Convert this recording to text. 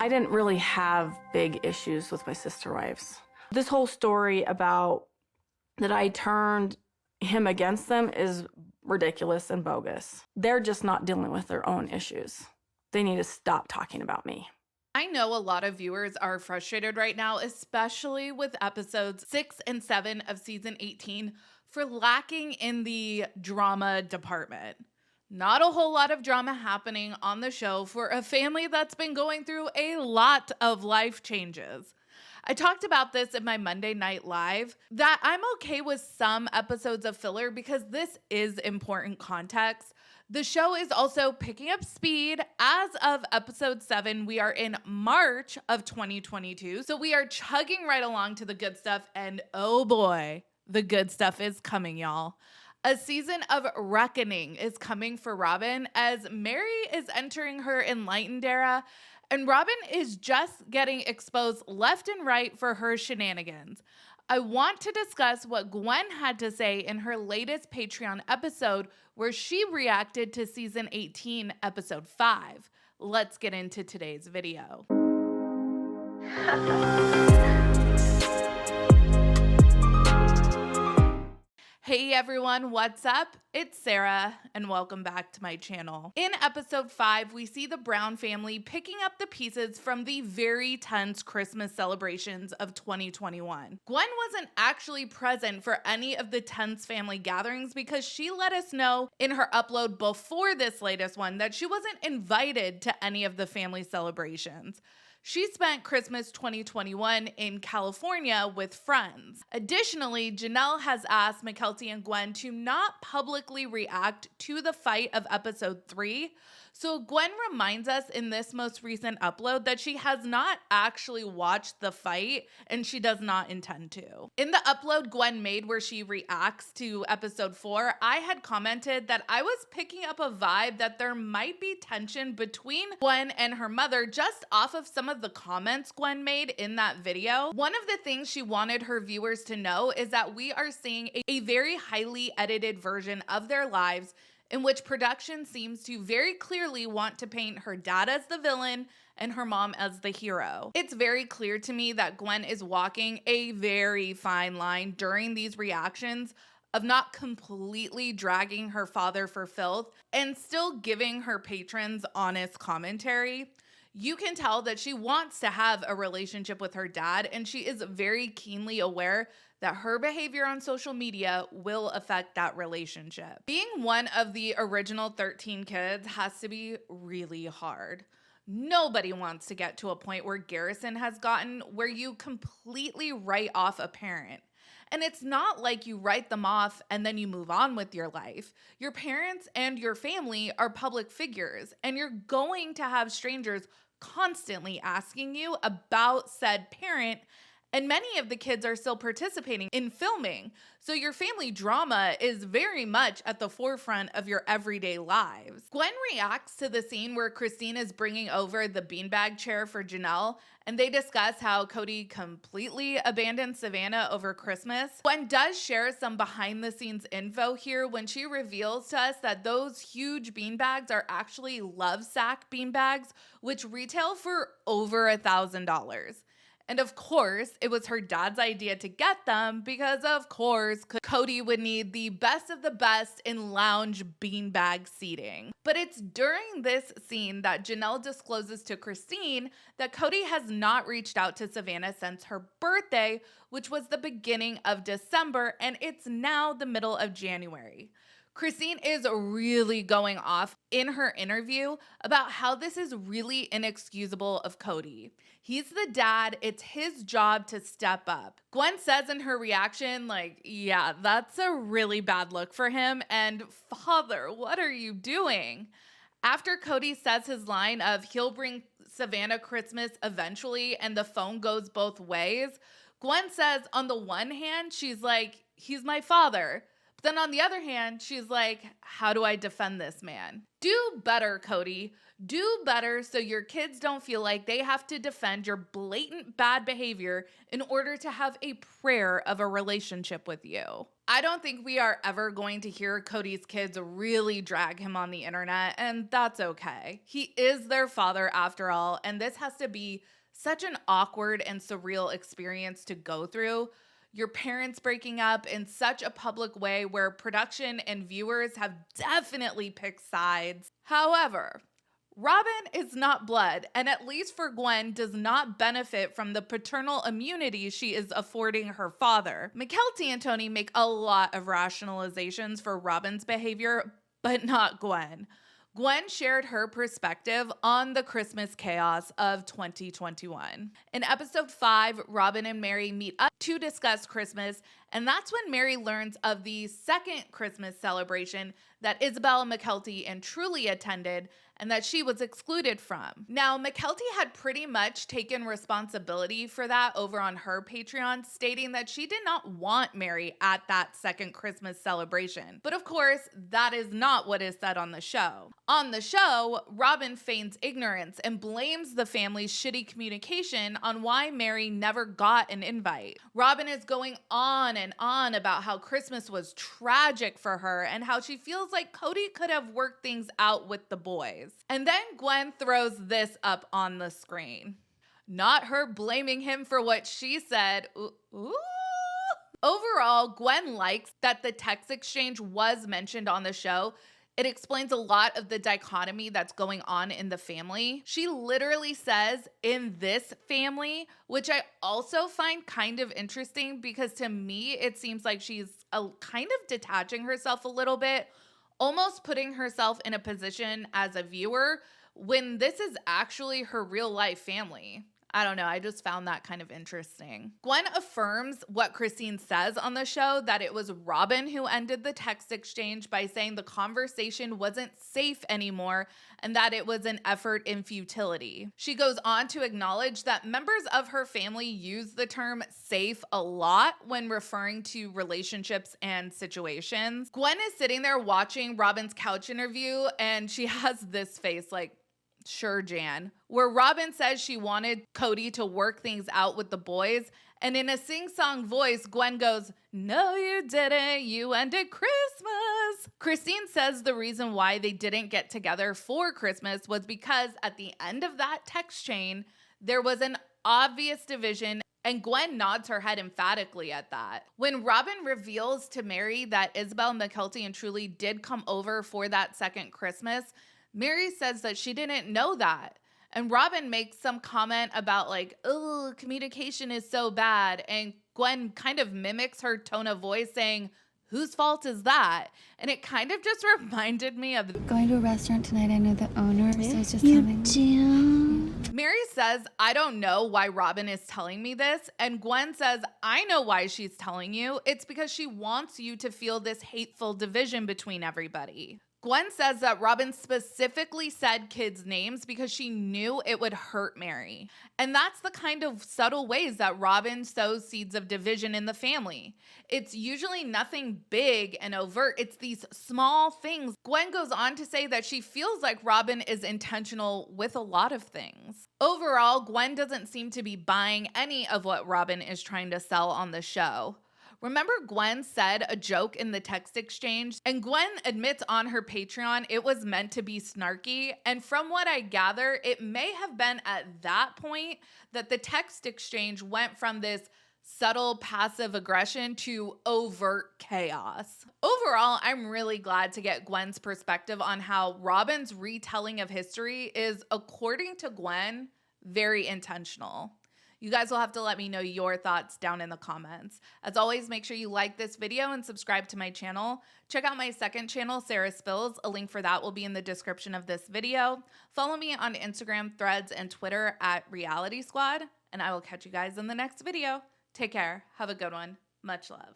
I didn't really have big issues with my sister wives. This whole story about that I turned him against them is ridiculous and bogus. They're just not dealing with their own issues. They need to stop talking about me. I know a lot of viewers are frustrated right now, especially with episodes 6 and 7 of season 18 for lacking in the drama department. Not a whole lot of drama happening on the show for a family that's been going through a lot of life changes. I talked about this in my Monday Night Live, that I'm okay with some episodes of filler because this is important context. The show is also picking up speed. As of episode 7, we are in March of 2022. So we are chugging right along to the good stuff. And oh boy, the good stuff is coming, y'all. A season of reckoning is coming for Robyn as Mary is entering her enlightened era. And Robyn is just getting exposed left and right for her shenanigans. I want to discuss what Gwen had to say in her latest Patreon episode where she reacted to season 18, episode 5. Let's get into today's video. Hey everyone, what's up? It's Sarah, and welcome back to my channel. In episode 5, we see the Brown family picking up the pieces from the very tense Christmas celebrations of 2021. Gwen wasn't actually present for any of the tense family gatherings because she let us know in her upload before this latest one that she wasn't invited to any of the family celebrations. She spent Christmas 2021 in California with friends. Additionally, Janelle has asked Mykelti and Gwen to not publicly react to the fight of episode 3. So Gwen reminds us in this most recent upload that she has not actually watched the fight and she does not intend to. In the upload Gwen made where she reacts to episode 4, I had commented that I was picking up a vibe that there might be tension between Gwen and her mother just off of some of the comments Gwen made in that video. One of the things she wanted her viewers to know is that we are seeing a very highly edited version of their lives in which production seems to very clearly want to paint her dad as the villain and her mom as the hero. It's very clear to me that Gwen is walking a very fine line during these reactions of not completely dragging her father for filth and still giving her patrons honest commentary. You can tell that she wants to have a relationship with her dad, and she is very keenly aware that her behavior on social media will affect that relationship. Being one of the original 13 kids has to be really hard. Nobody wants to get to a point where Garrison has gotten, where you completely write off a parent. And it's not like you write them off and then you move on with your life. Your parents and your family are public figures, and you're going to have strangers constantly asking you about said parent, and many of the kids are still participating in filming. So your family drama is very much at the forefront of your everyday lives. Gwen reacts to the scene where Christine is bringing over the beanbag chair for Janelle, and they discuss how Kody completely abandoned Savannah over Christmas. Gwen does share some behind the scenes info here when she reveals to us that those huge beanbags are actually Love Sack beanbags, which retail for over $1,000. And of course, it was her dad's idea to get them because, of course, Kody would need the best of the best in lounge beanbag seating. But it's during this scene that Janelle discloses to Christine that Kody has not reached out to Savannah since her birthday, which was the beginning of December, and it's now the middle of January. Christine is really going off in her interview about how this is really inexcusable of Kody. He's the dad, it's his job to step up. Gwen says in her reaction, like, yeah, that's a really bad look for him, and father, what are you doing? After Kody says his line of he'll bring Savannah Christmas eventually and the phone goes both ways, Gwen says on the one hand, she's like, he's my father. But then on the other hand, she's like, how do I defend this man? Do better, Kody. Do better so your kids don't feel like they have to defend your blatant bad behavior in order to have a prayer of a relationship with you. I don't think we are ever going to hear Kody's kids really drag him on the internet, and that's okay. He is their father after all, and this has to be such an awkward and surreal experience to go through. Your parents breaking up in such a public way where production and viewers have definitely picked sides. However, Robyn is not blood, and at least for Gwen, does not benefit from the paternal immunity she is affording her father. Mykelti and Tony make a lot of rationalizations for Robyn's behavior, but not Gwen. Gwen shared her perspective on the Christmas chaos of 2021. In episode 5, Robyn and Meri meet up to discuss Christmas, and that's when Meri learns of the second Christmas celebration that Isabel, Mykelti, and Truly attended, and that she was excluded from. Now, Mykelti had pretty much taken responsibility for that over on her Patreon, stating that she did not want Meri at that second Christmas celebration. But of course, that is not what is said on the show. On the show, Robyn feigns ignorance and blames the family's shitty communication on why Meri never got an invite. Robyn is going on and on about how Christmas was tragic for her and how she feels like Kody could have worked things out with the boys. And then Gwen throws this up on the screen. Not her blaming him for what she said. Ooh. Overall, Gwen likes that the text exchange was mentioned on the show. It explains a lot of the dichotomy that's going on in the family. She literally says, in this family, which I also find kind of interesting because to me, it seems like she's kind of detaching herself a little bit, almost putting herself in a position as a viewer when this is actually her real life family. I don't know. I just found that kind of interesting. Gwen affirms what Christine says on the show, that it was Robyn who ended the text exchange by saying the conversation wasn't safe anymore and that it was an effort in futility. She goes on to acknowledge that members of her family use the term safe a lot when referring to relationships and situations. Gwen is sitting there watching Robyn's couch interview and she has this face like, sure, Jan, where Robyn says she wanted Kody to work things out with the boys, and in a sing-song voice, Gwen goes, no, you didn't, you ended Christmas. Christine says the reason why they didn't get together for Christmas was because at the end of that text chain, there was an obvious division, and Gwen nods her head emphatically at that. When Robyn reveals to Meri that Isabel, Mykelti, and Truly did come over for that second Christmas, Meri says that she didn't know that. And Robyn makes some comment about like, oh, communication is so bad. And Gwen kind of mimics her tone of voice saying, whose fault is that? And it kind of just reminded me of going to a restaurant tonight. I know the owner, so it's just coming. Meri says, I don't know why Robyn is telling me this. And Gwen says, I know why she's telling you. It's because she wants you to feel this hateful division between everybody. Gwen says that Robyn specifically said kids' names because she knew it would hurt Meri. And that's the kind of subtle ways that Robyn sows seeds of division in the family. It's usually nothing big and overt. It's these small things. Gwen goes on to say that she feels like Robyn is intentional with a lot of things. Overall, Gwen doesn't seem to be buying any of what Robyn is trying to sell on the show. Remember Gwen said a joke in the text exchange? And Gwen admits on her Patreon it was meant to be snarky. And from what I gather, it may have been at that point that the text exchange went from this subtle passive aggression to overt chaos. Overall, I'm really glad to get Gwen's perspective on how Robyn's retelling of history is, according to Gwen, very intentional. You guys will have to let me know your thoughts down in the comments. As always, make sure you like this video and subscribe to my channel. Check out my second channel, Sarah Spills. A link for that will be in the description of this video. Follow me on Instagram, Threads, and Twitter at Reality Squad, and I will catch you guys in the next video. Take care. Have a good one. Much love.